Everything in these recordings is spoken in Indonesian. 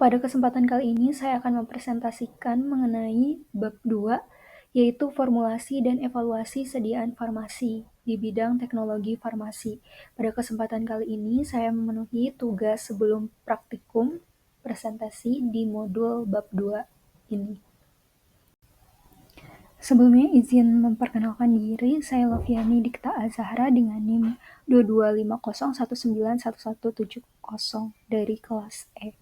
Pada kesempatan kali ini saya akan mempresentasikan mengenai bab 2, yaitu formulasi dan evaluasi sediaan farmasi di bidang teknologi farmasi. Pada kesempatan kali ini saya memenuhi tugas sebelum praktikum presentasi di modul bab 2 ini. Sebelumnya izin memperkenalkan diri, saya Loviani Dikta Azahra dengan NIM 2250191170 dari kelas E.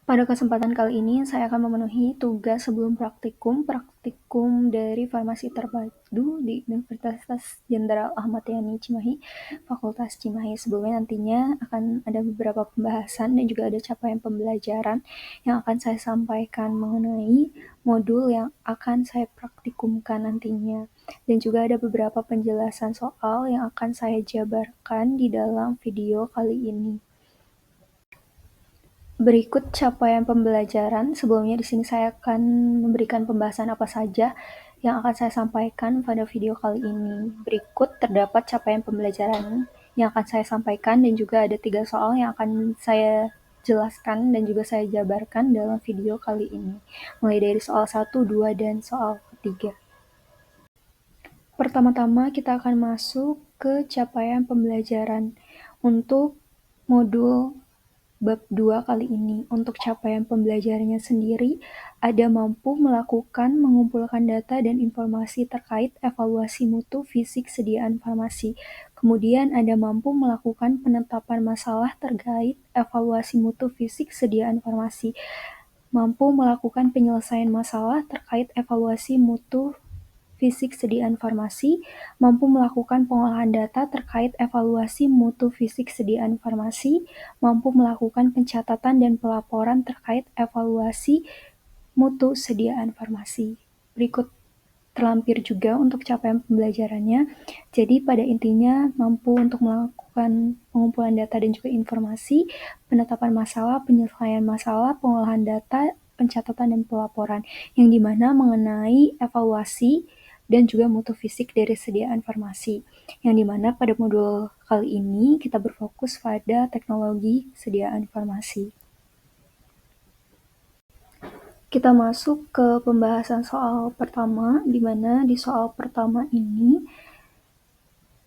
Pada kesempatan kali ini, saya akan memenuhi tugas sebelum praktikum dari farmasi terpadu di Universitas Jenderal Ahmad Yani Cimahi, Fakultas Cimahi. Sebelumnya nantinya akan ada beberapa pembahasan dan juga ada capaian pembelajaran yang akan saya sampaikan mengenai modul yang akan saya praktikumkan nantinya. Dan juga ada beberapa penjelasan soal yang akan saya jabarkan di dalam video kali ini. Berikut capaian pembelajaran. Sebelumnya di sini saya akan memberikan pembahasan apa saja yang akan saya sampaikan pada video kali ini. Berikut terdapat capaian pembelajaran yang akan saya sampaikan dan juga ada 3 soal yang akan saya jelaskan dan juga saya jabarkan dalam video kali ini. Mulai dari soal 1, 2, dan soal ketiga. Pertama-tama kita akan masuk ke capaian pembelajaran untuk modul bab 2 kali ini. Untuk capaian pembelajarannya sendiri, ada mampu melakukan mengumpulkan data dan informasi terkait evaluasi mutu fisik sediaan farmasi. Kemudian ada mampu melakukan penetapan masalah terkait evaluasi mutu fisik sediaan farmasi. Mampu melakukan penyelesaian masalah terkait evaluasi mutu fisik sediaan farmasi, mampu melakukan pengolahan data terkait evaluasi mutu fisik sediaan farmasi, mampu melakukan pencatatan dan pelaporan terkait evaluasi mutu sediaan farmasi. Berikut terlampir juga untuk capaian pembelajarannya. Jadi pada intinya mampu untuk melakukan pengumpulan data dan juga informasi, penetapan masalah, penyelesaian masalah, pengolahan data, pencatatan dan pelaporan, yang dimana mengenai evaluasi dan juga mutu fisik dari sediaan farmasi, yang dimana pada modul kali ini kita berfokus pada teknologi sediaan farmasi. Kita masuk ke pembahasan soal pertama, di mana di soal pertama ini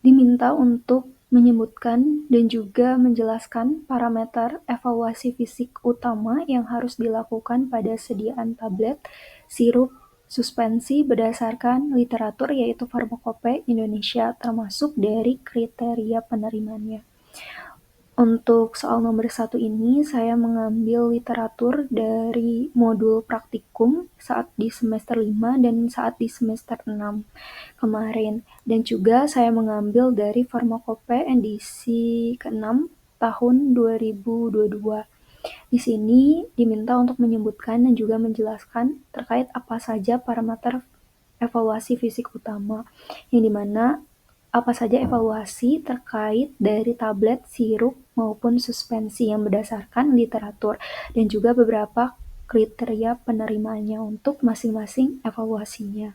diminta untuk menyebutkan dan juga menjelaskan parameter evaluasi fisik utama yang harus dilakukan pada sediaan tablet, sirup, suspensi berdasarkan literatur yaitu Farmakope Indonesia termasuk dari kriteria penerimanya. Untuk soal nomor 1 ini, saya mengambil literatur dari modul praktikum saat di semester 5 dan saat di semester 6 kemarin. Dan juga saya mengambil dari Farmakope edisi ke-6 tahun 2022. Di sini diminta untuk menyebutkan dan juga menjelaskan terkait apa saja parameter evaluasi fisik utama, yang dimana apa saja evaluasi terkait dari tablet, sirup, maupun suspensi yang berdasarkan literatur, dan juga beberapa kriteria penerimanya untuk masing-masing evaluasinya.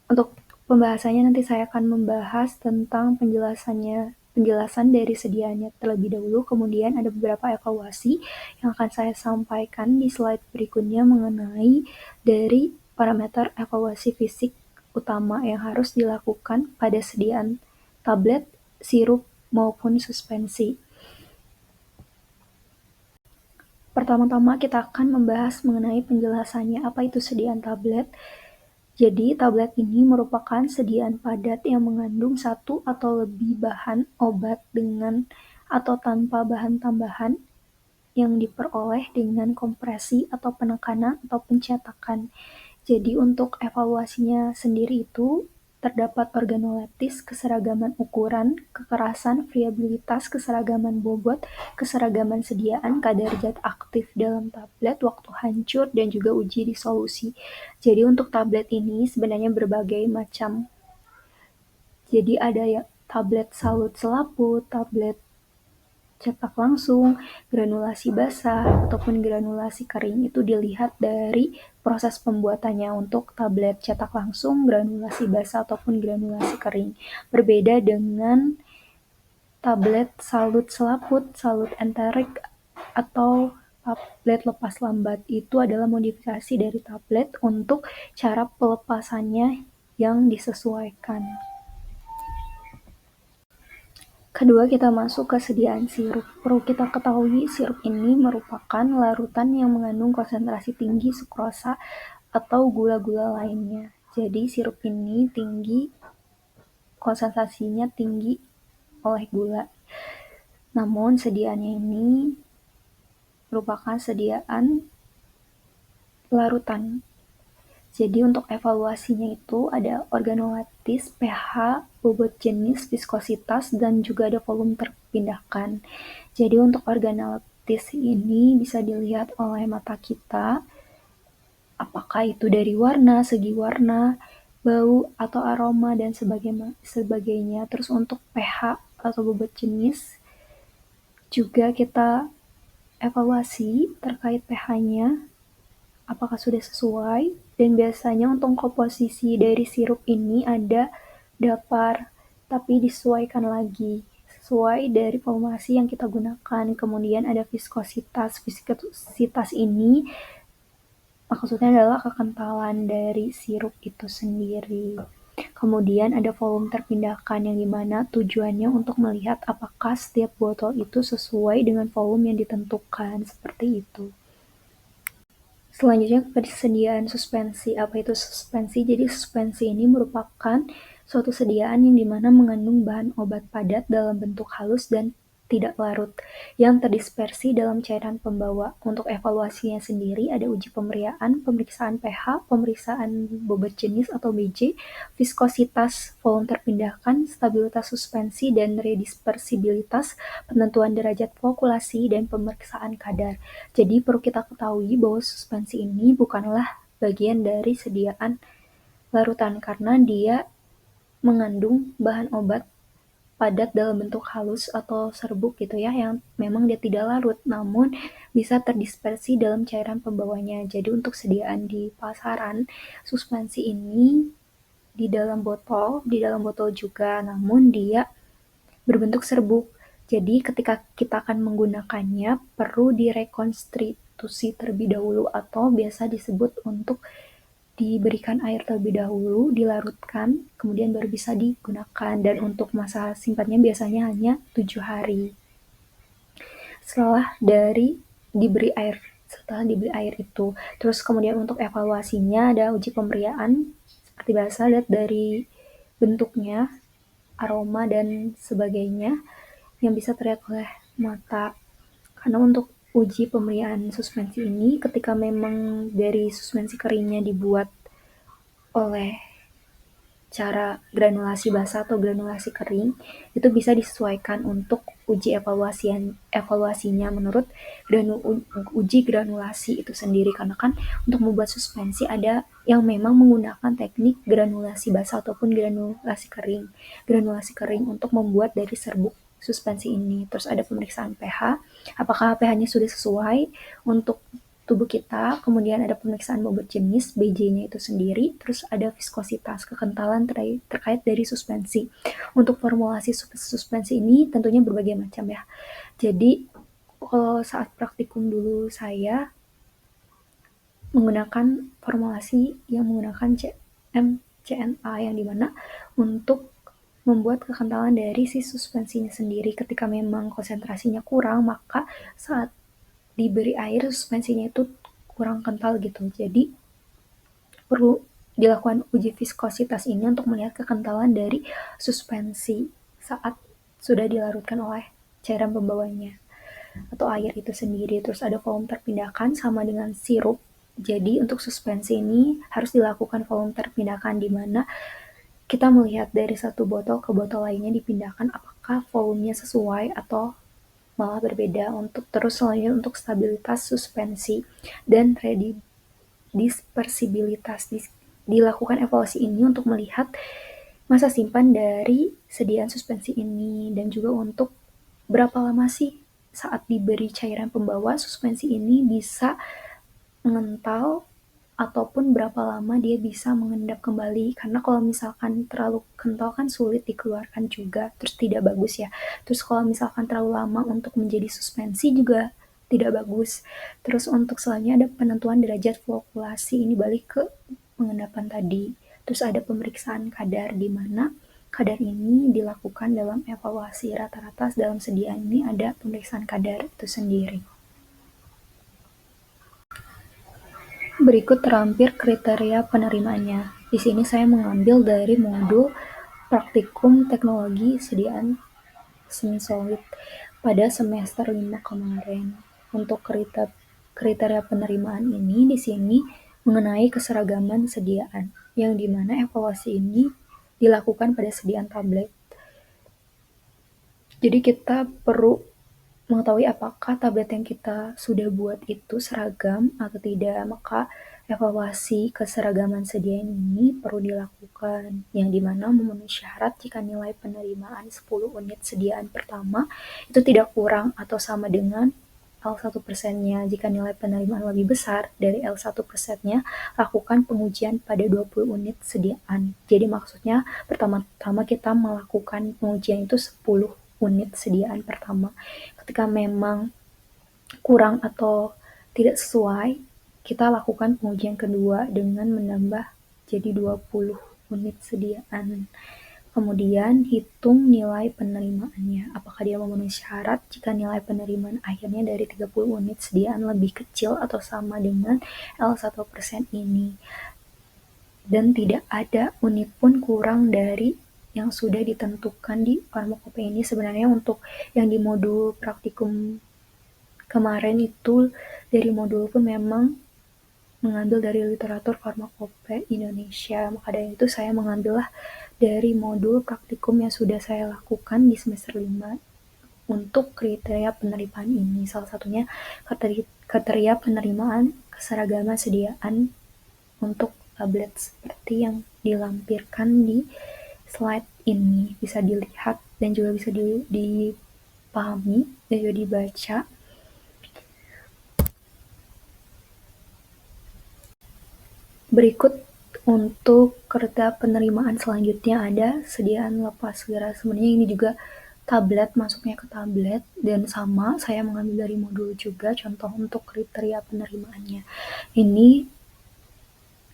Untuk pembahasannya nanti saya akan membahas tentang penjelasan dari sediaannya terlebih dahulu, kemudian ada beberapa evaluasi yang akan saya sampaikan di slide berikutnya mengenai dari parameter evaluasi fisik utama yang harus dilakukan pada sediaan tablet, sirup, maupun suspensi. Pertama-tama kita akan membahas mengenai penjelasannya apa itu sediaan tablet. Jadi, tablet ini merupakan sediaan padat yang mengandung satu atau lebih bahan obat dengan atau tanpa bahan tambahan yang diperoleh dengan kompresi atau penekanan atau pencetakan. Jadi, untuk evaluasinya sendiri itu terdapat organoleptis, keseragaman ukuran, kekerasan, variabilitas, keseragaman bobot, keseragaman sediaan, kadar zat aktif dalam tablet, waktu hancur, dan juga uji disolusi. Jadi untuk tablet ini sebenarnya berbagai macam. Jadi ada ya tablet salut selaput, tablet cetak langsung, granulasi basah, ataupun granulasi kering. Itu dilihat dari proses pembuatannya. Untuk tablet cetak langsung, granulasi basah, ataupun granulasi kering. Berbeda dengan tablet salut selaput, salut enterik, atau tablet lepas lambat. Itu adalah modifikasi dari tablet untuk cara pelepasannya yang disesuaikan. Kedua, kita masuk ke sediaan sirup. Perlu kita ketahui, sirup ini merupakan larutan yang mengandung konsentrasi tinggi sukrosa atau gula-gula lainnya. Jadi sirup ini konsentrasinya tinggi oleh gula. Namun sediaannya ini merupakan sediaan larutan. Jadi untuk evaluasinya itu ada organoleptis, pH, bobot jenis, viskositas, dan juga ada volume terpindahkan. Jadi untuk organoleptis ini bisa dilihat oleh mata kita, apakah itu dari warna, segi warna, bau, atau aroma, dan sebagainya. Terus untuk pH atau bobot jenis, juga kita evaluasi terkait pH-nya, apakah sudah sesuai, dan biasanya untuk komposisi dari sirup ini ada dapar, tapi disesuaikan lagi sesuai dari formulasi yang kita gunakan. Kemudian ada viskositas. Viskositas ini maksudnya adalah kekentalan dari sirup itu sendiri. Kemudian ada volume terpindahkan yang dimana tujuannya untuk melihat apakah setiap botol itu sesuai dengan volume yang ditentukan, seperti itu. Selanjutnya persediaan suspensi. Apa itu suspensi? Jadi suspensi ini merupakan suatu sediaan yang dimana mengandung bahan obat padat dalam bentuk halus dan tidak larut, yang terdispersi dalam cairan pembawa. Untuk evaluasinya sendiri ada uji pemeriaan, pemeriksaan pH, pemeriksaan bobot jenis atau BJ, viskositas, volume terpindahkan, stabilitas suspensi dan redispersibilitas, penentuan derajat flokulasi, dan pemeriksaan kadar. Jadi perlu kita ketahui bahwa suspensi ini bukanlah bagian dari sediaan larutan karena dia mengandung bahan obat padat dalam bentuk halus atau serbuk gitu ya, yang memang dia tidak larut namun bisa terdispersi dalam cairan pembawanya. Jadi untuk sediaan di pasaran, suspensi ini di dalam botol juga, namun dia berbentuk serbuk. Jadi ketika kita akan menggunakannya perlu direkonstitusi terlebih dahulu atau biasa disebut untuk diberikan air terlebih dahulu, dilarutkan, kemudian baru bisa digunakan. Dan untuk masa simpannya biasanya hanya 7 hari. Setelah diberi air itu. Terus kemudian untuk evaluasinya ada uji pemeriaan, seperti biasa lihat dari bentuknya, aroma, dan sebagainya yang bisa terlihat oleh mata. Karena untuk uji pemeriaan suspensi ini, ketika memang dari suspensi keringnya dibuat oleh cara granulasi basah atau granulasi kering, itu bisa disesuaikan untuk uji evaluasinya menurut uji granulasi itu sendiri. Karena kan untuk membuat suspensi ada yang memang menggunakan teknik granulasi basah ataupun granulasi kering. Granulasi kering untuk membuat dari serbuk suspensi ini. Terus ada pemeriksaan pH, apakah pH-nya sudah sesuai untuk tubuh kita, kemudian ada pemeriksaan bobot jenis, BJ-nya itu sendiri, terus ada viskositas, kekentalan terkait dari suspensi. Untuk formulasi suspensi ini tentunya berbagai macam ya. Jadi kalau saat praktikum dulu saya menggunakan formulasi yang menggunakan CMCNA, yang dimana untuk membuat kekentalan dari si suspensinya sendiri. Ketika memang konsentrasinya kurang, maka saat diberi air suspensinya itu kurang kental gitu. Jadi perlu dilakukan uji viskositas ini untuk melihat kekentalan dari suspensi saat sudah dilarutkan oleh cairan pembawanya atau air itu sendiri. Terus ada volume terpindahkan sama dengan sirup. Jadi untuk suspensi ini harus dilakukan volume terpindahkan, di mana kita melihat dari satu botol ke botol lainnya dipindahkan apakah volumenya sesuai atau malah berbeda. Untuk terus selanjutnya untuk stabilitas suspensi dan redispersibilitas, dilakukan evaluasi ini untuk melihat masa simpan dari sediaan suspensi ini, dan juga untuk berapa lama sih saat diberi cairan pembawa suspensi ini bisa mengental, ataupun berapa lama dia bisa mengendap kembali. Karena kalau misalkan terlalu kental kan sulit dikeluarkan juga, terus tidak bagus ya. Terus kalau misalkan terlalu lama untuk menjadi suspensi juga tidak bagus. Terus untuk selanjutnya ada penentuan derajat fluktuasi, ini balik ke pengendapan tadi. Terus ada pemeriksaan kadar, di mana kadar ini dilakukan dalam evaluasi rata-rata dalam sediaan ini ada pemeriksaan kadar itu sendiri. Berikut terampil kriteria penerimaannya. Di sini saya mengambil dari modul praktikum teknologi sediaan semi solid pada semester 5 kemarin. Untuk kriteria penerimaan ini di sini mengenai keseragaman sediaan, yang dimana evaluasi ini dilakukan pada sediaan tablet. Jadi kita perlu mengetahui apakah tablet yang kita sudah buat itu seragam atau tidak, maka evaluasi keseragaman sediaan ini perlu dilakukan, yang dimana memenuhi syarat jika nilai penerimaan 10 unit sediaan pertama itu tidak kurang atau sama dengan L1%-nya. Jika nilai penerimaan lebih besar dari L1%-nya, lakukan pengujian pada 20 unit sediaan. Jadi maksudnya pertama-tama kita melakukan pengujian itu 10 unit sediaan pertama. Ketika memang kurang atau tidak sesuai, kita lakukan pengujian kedua dengan menambah jadi 20 unit sediaan. Kemudian hitung nilai penerimaannya. Apakah dia memenuhi syarat jika nilai penerimaan akhirnya dari 30 unit sediaan lebih kecil atau sama dengan L1% ini. Dan tidak ada unit pun kurang dari yang sudah ditentukan di farmakope ini. Sebenarnya untuk yang di modul praktikum kemarin itu dari modul pun memang mengambil dari literatur farmakope Indonesia. Maka dari itu saya mengambillah dari modul praktikum yang sudah saya lakukan di semester 5 untuk kriteria penerimaan ini. Salah satunya kriteria penerimaan keseragaman sediaan untuk tablet seperti yang dilampirkan di slide ini. Bisa dilihat dan juga bisa dipahami dan juga dibaca. Berikut untuk kriteria penerimaan selanjutnya ada sediaan lepas segera. Sebenarnya ini juga tablet, masuknya ke tablet, dan sama saya mengambil dari modul juga contoh untuk kriteria penerimaannya. Ini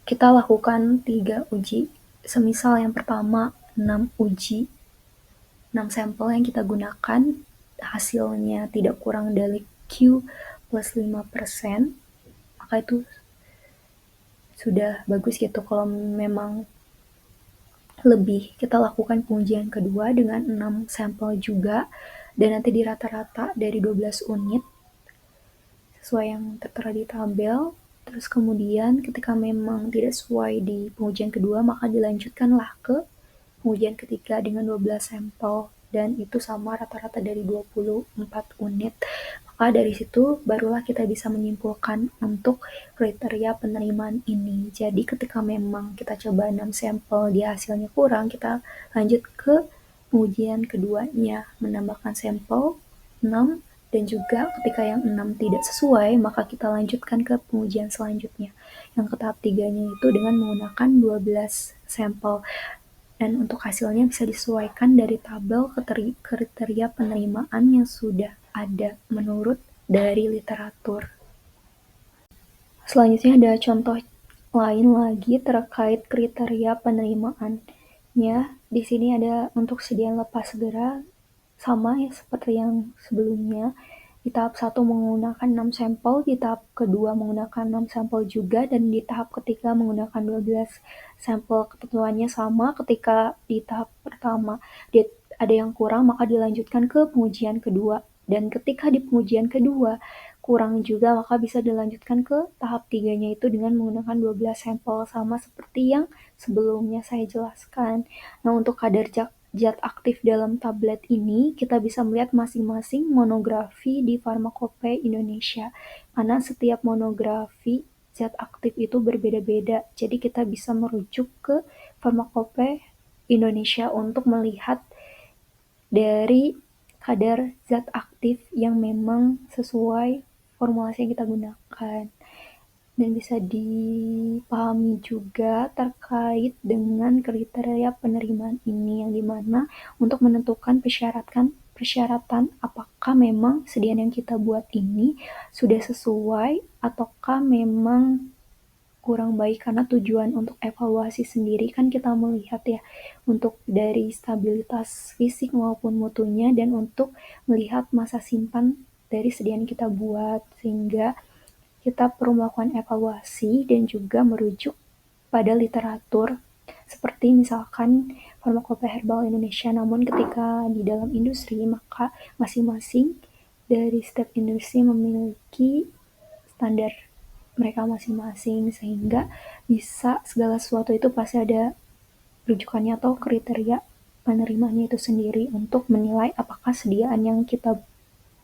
kita lakukan 3 uji. Semisal yang pertama 6 sampel yang kita gunakan, hasilnya tidak kurang dari Q plus 5%, maka itu sudah bagus gitu. Kalau memang lebih, kita lakukan pengujian kedua dengan 6 sampel juga, dan nanti di rata-rata dari 12 unit sesuai yang tertera di tabel. Terus kemudian ketika memang tidak sesuai di pengujian kedua, maka dilanjutkanlah ke pengujian ketiga dengan 12 sampel, dan itu sama rata-rata dari 24 unit. Maka dari situ barulah kita bisa menyimpulkan untuk kriteria penerimaan ini. Jadi ketika memang kita coba 6 sampel dia hasilnya kurang, kita lanjut ke pengujian keduanya, menambahkan sampel 6, dan juga ketika yang 6 tidak sesuai, maka kita lanjutkan ke pengujian selanjutnya, yang ke tahap 3-nya itu dengan menggunakan 12 sampel. Dan untuk hasilnya bisa disesuaikan dari tabel kriteria penerimaan yang sudah ada menurut dari literatur. Selanjutnya ada contoh lain lagi terkait kriteria penerimaannya. Di sini ada untuk sediaan lepas segera, sama ya seperti yang sebelumnya. Di tahap 1 menggunakan 6 sampel, di tahap kedua menggunakan 6 sampel juga, dan di tahap ketiga menggunakan 12 sampel. Ketentuannya sama ketika di tahap pertama ada yang kurang, maka dilanjutkan ke pengujian kedua. Dan ketika di pengujian kedua kurang juga, maka bisa dilanjutkan ke tahap 3-nya itu dengan menggunakan 12 sampel, sama seperti yang sebelumnya saya jelaskan. Nah, untuk kadar zat aktif dalam tablet ini kita bisa melihat masing-masing monografi di Farmakope Indonesia, karena setiap monografi zat aktif itu berbeda-beda. Jadi kita bisa merujuk ke Farmakope Indonesia untuk melihat dari kadar zat aktif yang memang sesuai formulasi yang kita gunakan. Dan bisa dipahami juga terkait dengan kriteria penerimaan ini, yang dimana untuk menentukan persyaratan apakah memang sediaan yang kita buat ini sudah sesuai ataukah memang kurang baik, karena tujuan untuk evaluasi sendiri kan kita melihat ya untuk dari stabilitas fisik maupun mutunya dan untuk melihat masa simpan dari sediaan kita buat, sehingga kita perlu melakukan evaluasi dan juga merujuk pada literatur seperti misalkan Pharmacopoeia Herbal Indonesia. Namun ketika di dalam industri maka masing-masing dari setiap industri memiliki standar mereka masing-masing, sehingga bisa segala sesuatu itu pasti ada rujukannya atau kriteria penerimanya itu sendiri untuk menilai apakah sediaan yang kita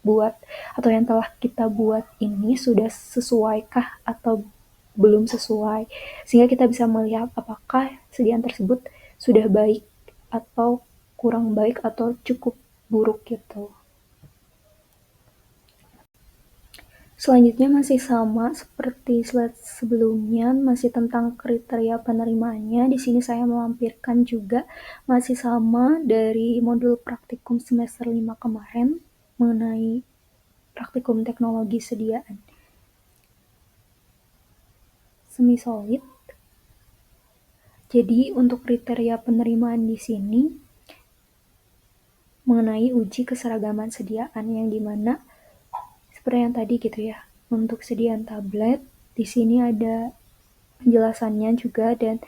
buat atau yang telah kita buat ini sudah sesuaikah atau belum sesuai, sehingga kita bisa melihat apakah sediaan tersebut sudah baik atau kurang baik atau cukup buruk gitu. Selanjutnya masih sama seperti slide sebelumnya, masih tentang kriteria penerimaannya. Di sini saya melampirkan juga masih sama dari modul praktikum semester 5 kemarin mengenai praktikum teknologi sediaan semi solid. Jadi untuk kriteria penerimaan di sini mengenai uji keseragaman sediaan yang dimana seperti yang tadi gitu ya. Untuk sediaan tablet di sini ada penjelasannya juga dan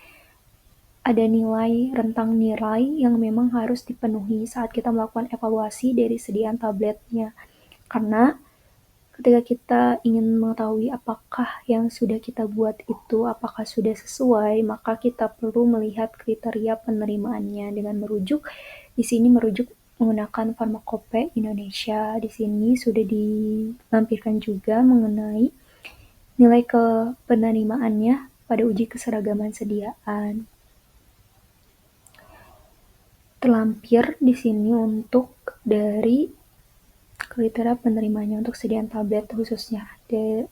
ada nilai rentang nilai yang memang harus dipenuhi saat kita melakukan evaluasi dari sediaan tabletnya. Karena ketika kita ingin mengetahui apakah yang sudah kita buat itu apakah sudah sesuai, maka kita perlu melihat kriteria penerimaannya dengan merujuk di sini menggunakan Pharmacopoeia Indonesia. Di sini sudah dilampirkan juga mengenai nilai penerimaannya pada uji keseragaman sediaan. Terlampir di sini untuk dari kriteria penerimanya untuk sediaan tablet khususnya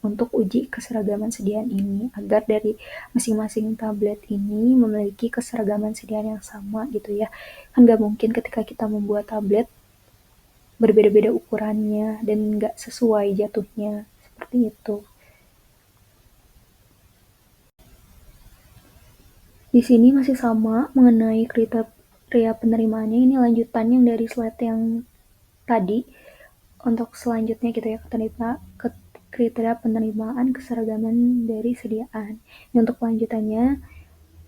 untuk uji keseragaman sediaan ini agar dari masing-masing tablet ini memiliki keseragaman sediaan yang sama gitu ya. Kan nggak mungkin ketika kita membuat tablet berbeda-beda ukurannya dan nggak sesuai jatuhnya seperti itu. Di sini masih sama mengenai kriteria penerimaannya, ini lanjutan yang dari slide yang tadi. Untuk selanjutnya gitu ya, kriteria penerimaan keseragaman dari sediaan. Ini untuk lanjutannya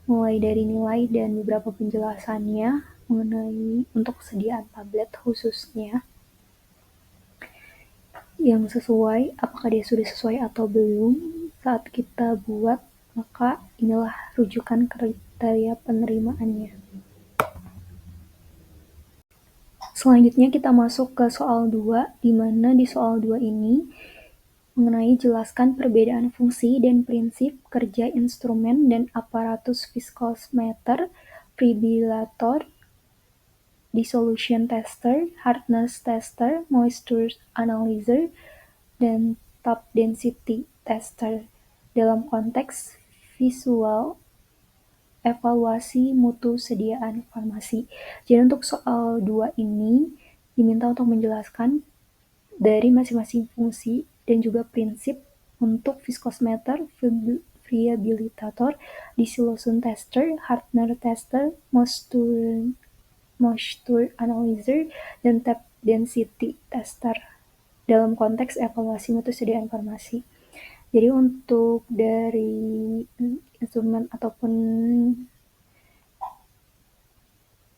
mulai dari nilai dan beberapa penjelasannya mengenai untuk sediaan tablet khususnya yang sesuai, apakah dia sudah sesuai atau belum saat kita buat, maka inilah rujukan kriteria penerimaannya. Selanjutnya kita masuk ke soal 2, di mana di soal 2 ini mengenai jelaskan perbedaan fungsi dan prinsip kerja instrumen dan aparatus viskometer, fibrillator, dissolution tester, hardness tester, moisture analyzer, dan top density tester dalam konteks visual evaluasi mutu sediaan farmasi. Jadi untuk soal 2 ini diminta untuk menjelaskan dari masing-masing fungsi dan juga prinsip untuk viskometer, fibrillatator, dissolution tester, hardness tester, moisture analyzer, dan tap density tester dalam konteks evaluasi mutu sediaan farmasi. Jadi untuk dari instrumen ataupun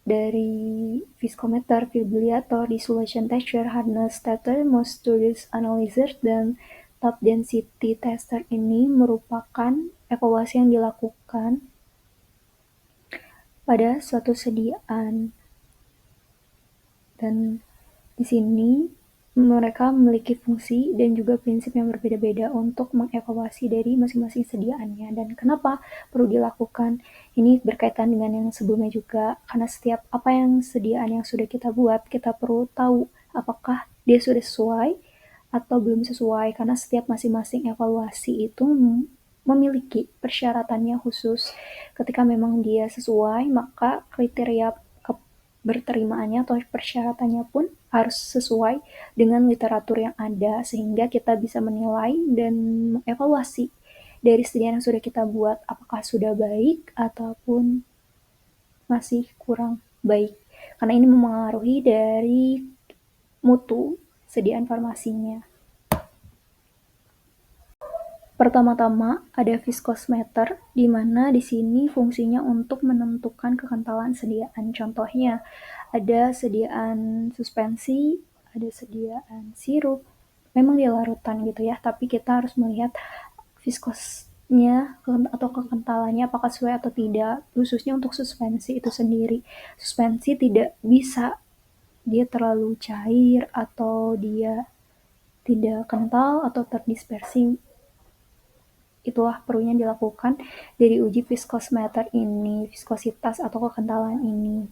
dari viskometer, fibrillator, dissolution tester, hardness tester, moisture analyzer, dan top density tester ini merupakan evaluasi yang dilakukan pada suatu sediaan. Dan di sini mereka memiliki fungsi dan juga prinsip yang berbeda-beda untuk mengevaluasi dari masing-masing sediaannya. Dan kenapa perlu dilakukan? Ini berkaitan dengan yang sebelumnya juga, karena setiap apa yang sediaan yang sudah kita buat, kita perlu tahu apakah dia sudah sesuai atau belum sesuai, karena setiap masing-masing evaluasi itu memiliki persyaratannya khusus. Ketika memang dia sesuai, maka kriteria berterimaannya atau persyaratannya pun harus sesuai dengan literatur yang ada sehingga kita bisa menilai dan mengevaluasi dari sediaan yang sudah kita buat apakah sudah baik ataupun masih kurang baik. Karena ini memengaruhi dari mutu sediaan farmasinya. Pertama-tama ada viskosmeter, di mana di sini fungsinya untuk menentukan kekentalan sediaan. Contohnya, ada sediaan suspensi, ada sediaan sirup. Memang dia larutan gitu ya, tapi kita harus melihat viskosnya atau kekentalannya apakah sesuai atau tidak, khususnya untuk suspensi itu sendiri. Suspensi tidak bisa dia terlalu cair atau dia tidak kental atau terdispersi. Itulah perlunya dilakukan dari uji viskosmeter ini, viskositas atau kekentalan ini.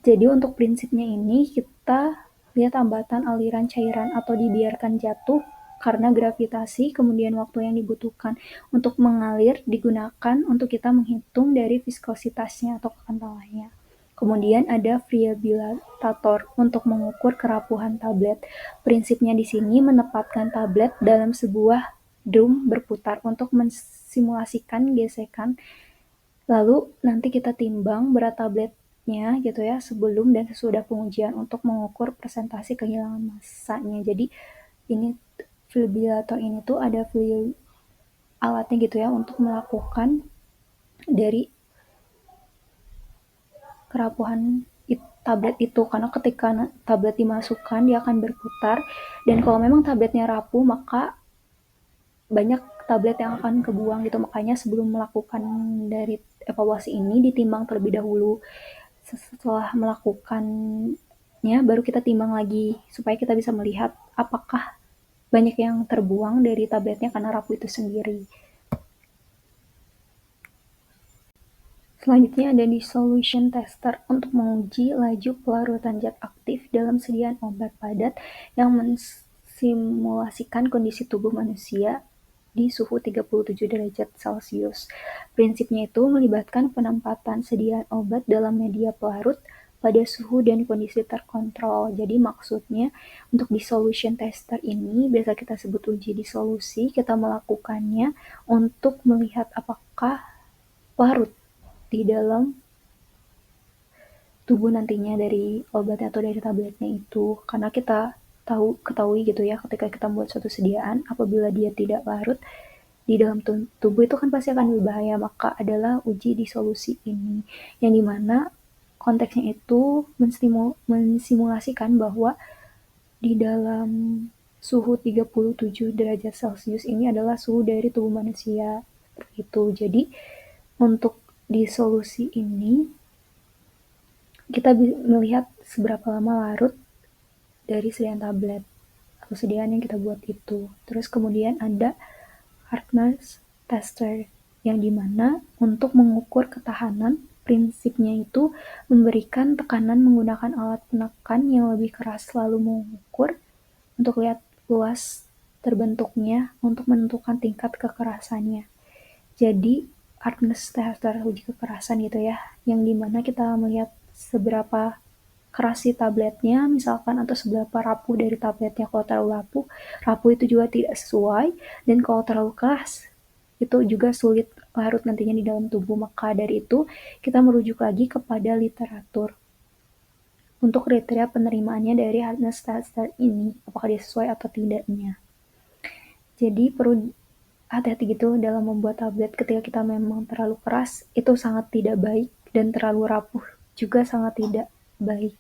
Jadi untuk prinsipnya ini kita lihat hambatan aliran cairan atau dibiarkan jatuh karena gravitasi, kemudian waktu yang dibutuhkan untuk mengalir digunakan untuk kita menghitung dari viskositasnya atau kekentalannya. Kemudian ada friabilator untuk mengukur kerapuhan tablet. Prinsipnya di sini menempatkan tablet dalam sebuah drum berputar untuk mensimulasikan gesekan. Lalu nanti kita timbang berat tabletnya gitu ya sebelum dan sesudah pengujian untuk mengukur persentase kehilangan massanya. Jadi ini fibrillator ini tuh ada alatnya gitu ya untuk melakukan dari kerapuhan tablet itu karena ketika tablet dimasukkan dia akan berputar dan kalau memang tabletnya rapuh maka banyak tablet yang akan kebuang gitu. Makanya sebelum melakukan dari evaluasi ini ditimbang terlebih dahulu. Setelah melakukannya baru kita timbang lagi supaya kita bisa melihat apakah banyak yang terbuang dari tabletnya karena rapuh itu sendiri. Selanjutnya ada dissolution tester untuk menguji laju pelarutan zat aktif dalam sediaan obat padat yang mensimulasikan kondisi tubuh manusia di suhu 37 derajat Celcius. Prinsipnya itu melibatkan penempatan sediaan obat dalam media pelarut pada suhu dan kondisi terkontrol. Jadi maksudnya untuk dissolution tester ini biasa kita sebut uji disolusi, kita melakukannya untuk melihat apakah larut di dalam tubuh nantinya dari obatnya atau dari tabletnya itu. Karena kita ketahui gitu ya ketika kita membuat suatu sediaan apabila dia tidak larut di dalam tubuh itu kan pasti akan berbahaya. Maka adalah uji disolusi ini yang dimana konteksnya itu mensimulasikan bahwa di dalam suhu 37 derajat Celcius ini adalah suhu dari tubuh manusia itu. Jadi untuk disolusi ini kita melihat seberapa lama larut dari sediaan tablet atau sediaan yang kita buat itu. Terus kemudian ada hardness tester yang dimana untuk mengukur ketahanan prinsipnya itu memberikan tekanan menggunakan alat penekan yang lebih keras lalu mengukur untuk lihat luas terbentuknya untuk menentukan tingkat kekerasannya. Jadi hardness tester uji kekerasan gitu ya yang dimana kita melihat seberapa keras si tabletnya misalkan atau seberapa rapuh dari tabletnya. Kalau terlalu rapuh itu juga tidak sesuai dan kalau terlalu keras itu juga sulit larut nantinya di dalam tubuh. Maka dari itu kita merujuk lagi kepada literatur untuk kriteria penerimaannya dari hardness tester ini apakah dia sesuai atau tidaknya. Jadi perlu hati-hati gitu dalam membuat tablet ketika kita memang terlalu keras itu sangat tidak baik dan terlalu rapuh juga sangat tidak baik.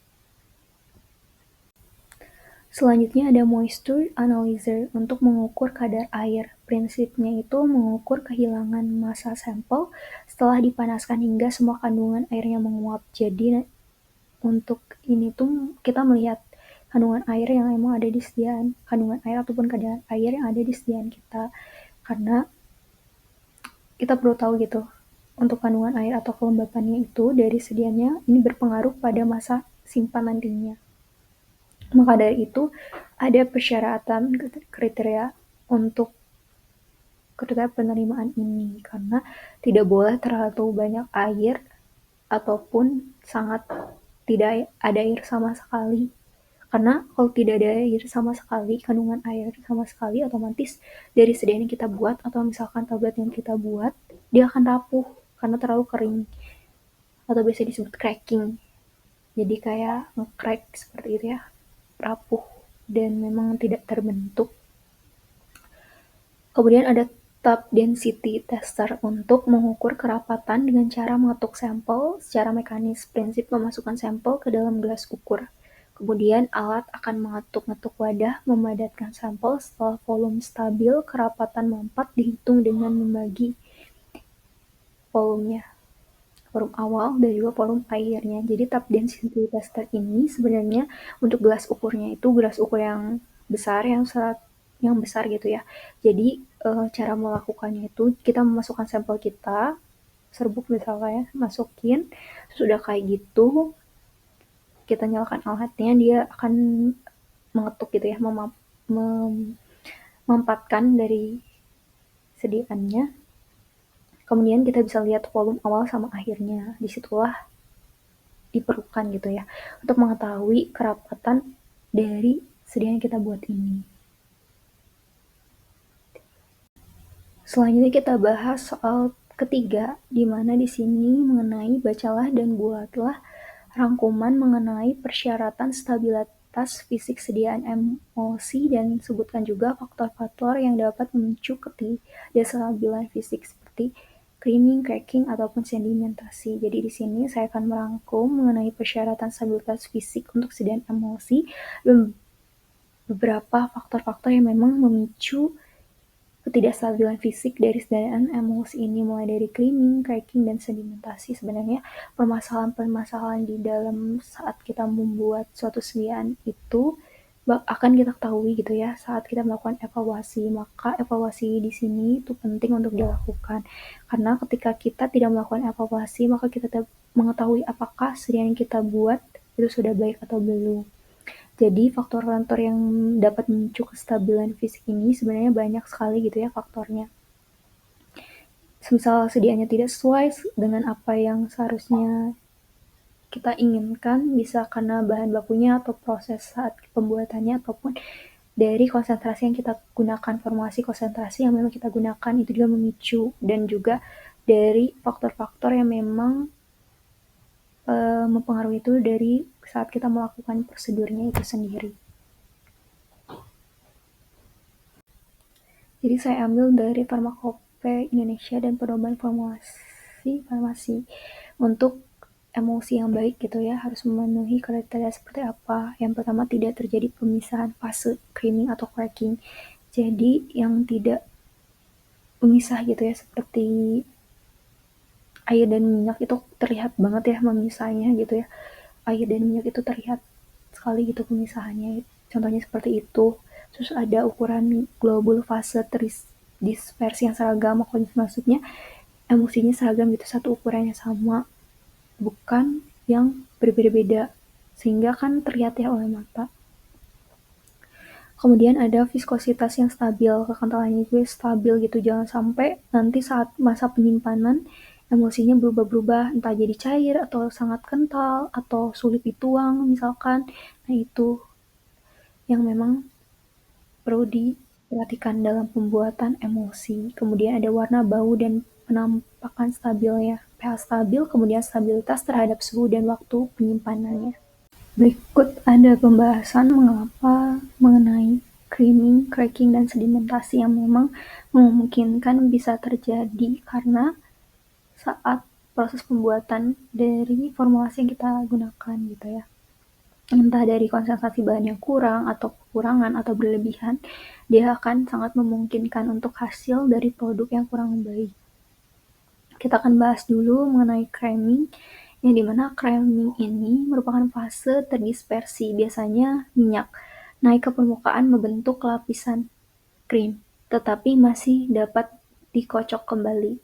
Selanjutnya ada moisture analyzer untuk mengukur kadar air. Prinsipnya itu mengukur kehilangan massa sampel setelah dipanaskan hingga semua kandungan airnya menguap. Jadi untuk ini tuh kita melihat kandungan air yang emang ada di sediaan, kandungan air ataupun kadar air yang ada di sediaan kita. Karena kita perlu tahu gitu, untuk kandungan air atau kelembapannya itu dari sediaannya ini berpengaruh pada masa simpan nantinya. Maka dari itu ada persyaratan kriteria untuk kriteria penerimaan ini karena tidak boleh terlalu banyak air ataupun sangat tidak ada air sama sekali Karena kalau tidak ada air sama sekali, kandungan air sama sekali, otomatis dari sediaan yang kita buat atau misalkan tablet yang kita buat, dia akan rapuh karena terlalu kering atau biasa disebut cracking. Jadi kayak nge-crack seperti itu ya, rapuh dan memang tidak terbentuk. Kemudian ada tap density tester untuk mengukur kerapatan dengan cara mengetuk sampel secara mekanis, prinsip memasukkan sampel ke dalam gelas ukur. Kemudian alat akan mengetuk-ngetuk wadah, memadatkan sampel setelah volume stabil, kerapatan mampat dihitung dengan membagi volumenya, volume awal dan juga volume airnya. Jadi tap density tester ini sebenarnya untuk gelas ukurnya itu gelas ukur yang besar, yang besar gitu ya. Jadi cara melakukannya itu kita memasukkan sampel kita, serbuk misalnya ya, masukin, sudah kayak gitu kita nyalakan alatnya, dia akan mengetuk gitu ya, memampatkan dari sediaannya. Kemudian kita bisa lihat volume awal sama akhirnya. Disitulah diperlukan gitu ya untuk mengetahui kerapatan dari sediaan yang kita buat ini. Selanjutnya kita bahas soal ketiga, di mana di sini mengenai bacalah dan buatlah rangkuman mengenai persyaratan stabilitas fisik sediaan emosi dan sebutkan juga faktor-faktor yang dapat memicu ketidakstabilan fisik seperti creaming, cracking, ataupun sedimentasi. Jadi di sini saya akan merangkum mengenai persyaratan stabilitas fisik untuk sediaan emosi dan beberapa faktor-faktor yang memang memicu ketidakstabilan fisik dari sediaan emosi ini, mulai dari creaming, cracking, dan sedimentasi. Sebenarnya permasalahan-permasalahan di dalam saat kita membuat suatu sediaan itu akan kita ketahui gitu ya saat kita melakukan evaluasi. Maka evaluasi di sini itu penting untuk dilakukan karena ketika kita tidak melakukan evaluasi maka kita tidak mengetahui apakah sediaan yang kita buat itu sudah baik atau belum. Jadi faktor-faktor yang dapat memicu kestabilan fisik ini sebenarnya banyak sekali gitu ya faktornya. Semisal sediaannya tidak sesuai dengan apa yang seharusnya kita inginkan, bisa karena bahan bakunya atau proses saat pembuatannya ataupun dari konsentrasi yang kita gunakan, formulasi konsentrasi yang memang kita gunakan itu juga memicu, dan juga dari faktor-faktor yang memang mempengaruhi itu dari saat kita melakukan prosedurnya itu sendiri. Jadi saya ambil dari Farmakope Indonesia dan Pedoman Formulasi Farmasi. Untuk emosi yang baik gitu ya harus memenuhi kriteria seperti apa. Yang pertama, tidak terjadi pemisahan fase creaming atau cracking. Jadi yang tidak memisah gitu ya, seperti air dan minyak itu terlihat banget ya memisahnya gitu ya. Air dan minyak itu terlihat sekali gitu pemisahannya. Contohnya seperti itu. Terus ada ukuran globul fase dispersi yang seragam, maksudnya emosinya seragam gitu, satu ukurannya sama, bukan yang berbeda-beda, sehingga kan terlihat ya oleh mata. Kemudian ada viskositas yang stabil, kekentalannya juga stabil gitu, jangan sampai nanti saat masa penyimpanan emosinya berubah-berubah, entah jadi cair atau sangat kental atau sulit dituang misalkan. Nah itu yang memang perlu diperhatikan dalam pembuatan emosi. Kemudian ada warna, bau, dan penampakan stabilnya. pH stabil, kemudian stabilitas terhadap suhu dan waktu penyimpanannya. Berikut ada pembahasan mengapa mengenai creaming, cracking, dan sedimentasi yang memang memungkinkan bisa terjadi karena saat proses pembuatan dari formulasi yang kita gunakan gitu ya. Entah dari konsentrasi bahan yang kurang atau kekurangan atau berlebihan, dia akan sangat memungkinkan untuk hasil dari produk yang kurang baik. Kita akan bahas dulu mengenai creaming, yang dimana creaming ini merupakan fase terdispersi, biasanya minyak, naik ke permukaan membentuk lapisan krim, tetapi masih dapat dikocok kembali.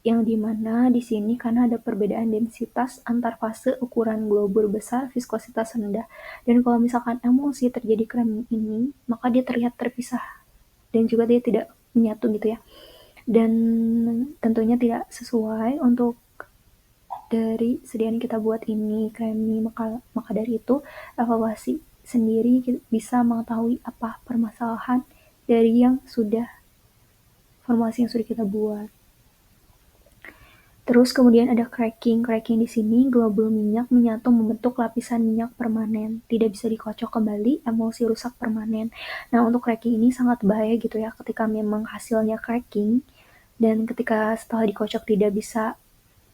Yang dimana di sini karena ada perbedaan densitas antar fase, ukuran globul besar, viskositas rendah. Dan kalau misalkan emosi terjadi creaming ini, maka dia terlihat terpisah dan juga dia tidak menyatu gitu ya. Dan tentunya tidak sesuai untuk dari sediaan yang kita buat ini creaming, maka dari itu evaluasi sendiri bisa mengetahui apa permasalahan dari yang sudah formulasi yang sudah kita buat. Terus kemudian ada cracking. Cracking di sini globul minyak menyatu membentuk lapisan minyak permanen. Tidak bisa dikocok kembali, emulsi rusak permanen. Nah, untuk cracking ini sangat bahaya gitu ya ketika memang hasilnya cracking dan ketika setelah dikocok tidak bisa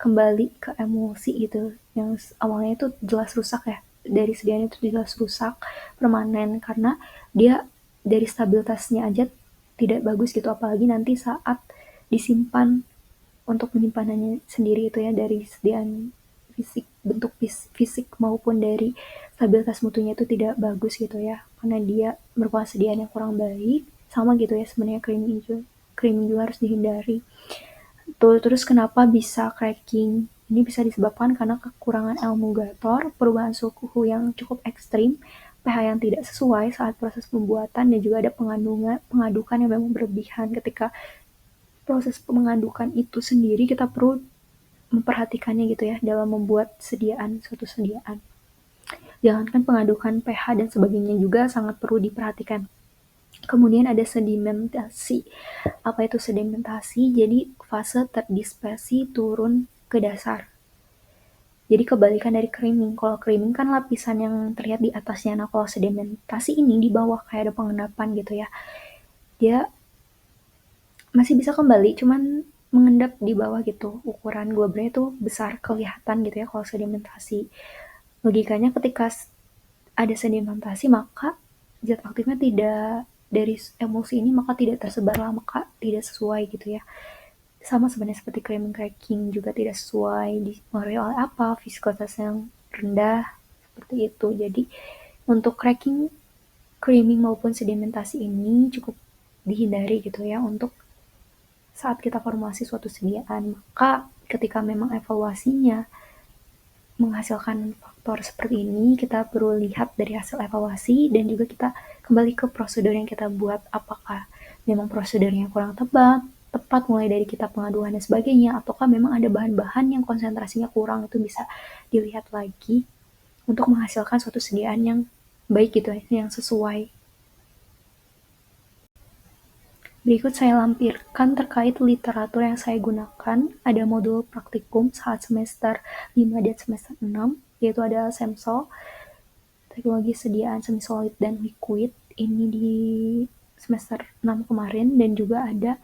kembali ke emulsi gitu. Yang awalnya itu jelas rusak ya. Dari sedianya itu jelas rusak permanen karena dia dari stabilitasnya aja tidak bagus gitu, apalagi nanti saat disimpan untuk penyimpanannya sendiri itu ya, dari sediaan fisik, bentuk fisik maupun dari stabilitas mutunya itu tidak bagus gitu ya, karena dia merupakan sediaan yang kurang baik. Sama gitu ya sebenarnya creaming juga harus dihindari tuh. Terus kenapa bisa cracking? Ini bisa disebabkan karena kekurangan emulgator, perubahan suhu yang cukup ekstrim, pH yang tidak sesuai saat proses pembuatan, dan juga ada pengadukan yang memang berlebihan. Ketika proses mengadukan itu sendiri kita perlu memperhatikannya gitu ya dalam membuat suatu sediaan. Jangankan pengadukan pH dan sebagainya juga sangat perlu diperhatikan. Kemudian ada sedimentasi. Apa itu sedimentasi? Jadi fase terdispersi turun ke dasar. Jadi kebalikan dari creaming. Kalau creaming kan lapisan yang terlihat di atasnya. Nah, kalau sedimentasi ini di bawah kayak ada pengendapan gitu ya. Dia masih bisa kembali, cuman mengendap di bawah gitu. Ukuran globernya itu besar kelihatan gitu ya kalau sedimentasi. Logikanya ketika ada sedimentasi maka zat aktifnya tidak dari emulsi ini maka tidak tersebar lah, maka tidak sesuai gitu ya. Sama sebenarnya seperti creaming cracking juga tidak sesuai, dipengaruhi oleh apa, viskositas yang rendah seperti itu. Jadi untuk cracking, creaming maupun sedimentasi ini cukup dihindari gitu ya untuk saat kita formulasi suatu sediaan. Maka ketika memang evaluasinya menghasilkan faktor seperti ini, kita perlu lihat dari hasil evaluasi dan juga kita kembali ke prosedur yang kita buat. Apakah memang prosedurnya kurang tepat mulai dari kita pengaduan dan sebagainya, ataukah memang ada bahan-bahan yang konsentrasinya kurang, itu bisa dilihat lagi untuk menghasilkan suatu sediaan yang baik gitu ya, yang sesuai. Berikut saya lampirkan terkait literatur yang saya gunakan. Ada modul praktikum saat semester 5 dan semester 6, yaitu ada SEMSOL, teknologi sediaan semi-solid dan liquid, ini di semester 6 kemarin, dan juga ada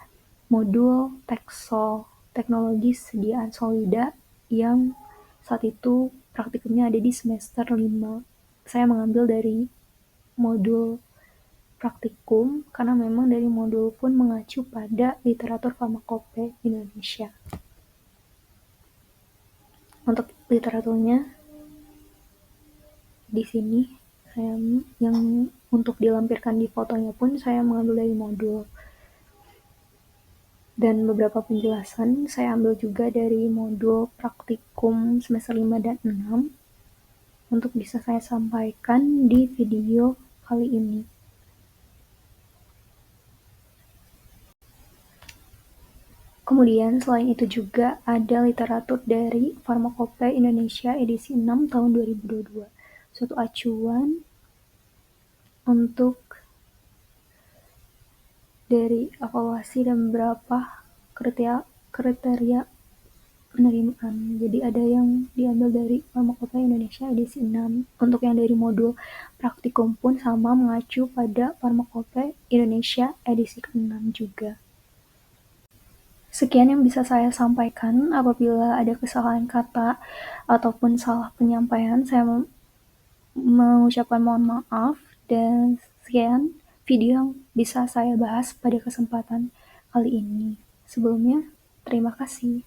modul TEKSOL, teknologi sediaan solida, yang saat itu praktikumnya ada di semester 5. Saya mengambil dari modul praktikum karena memang dari modul pun mengacu pada literatur farmakope Indonesia. Untuk literaturnya di sini saya yang untuk dilampirkan di fotonya pun saya mengambil dari modul, dan beberapa penjelasan saya ambil juga dari modul praktikum semester 5 dan 6 untuk bisa saya sampaikan di video kali ini. Kemudian selain itu juga ada literatur dari Farmakope Indonesia edisi 6 tahun 2022, suatu acuan untuk dari evaluasi dan beberapa kriteria penerimaan. Jadi ada yang diambil dari Farmakope Indonesia edisi 6. Untuk yang dari modul praktikum pun sama mengacu pada Farmakope Indonesia edisi ke-6 juga. Sekian yang bisa saya sampaikan. Apabila ada kesalahan kata ataupun salah penyampaian, saya mengucapkan mohon maaf. Dan sekian video yang bisa saya bahas pada kesempatan kali ini. Sebelumnya, terima kasih.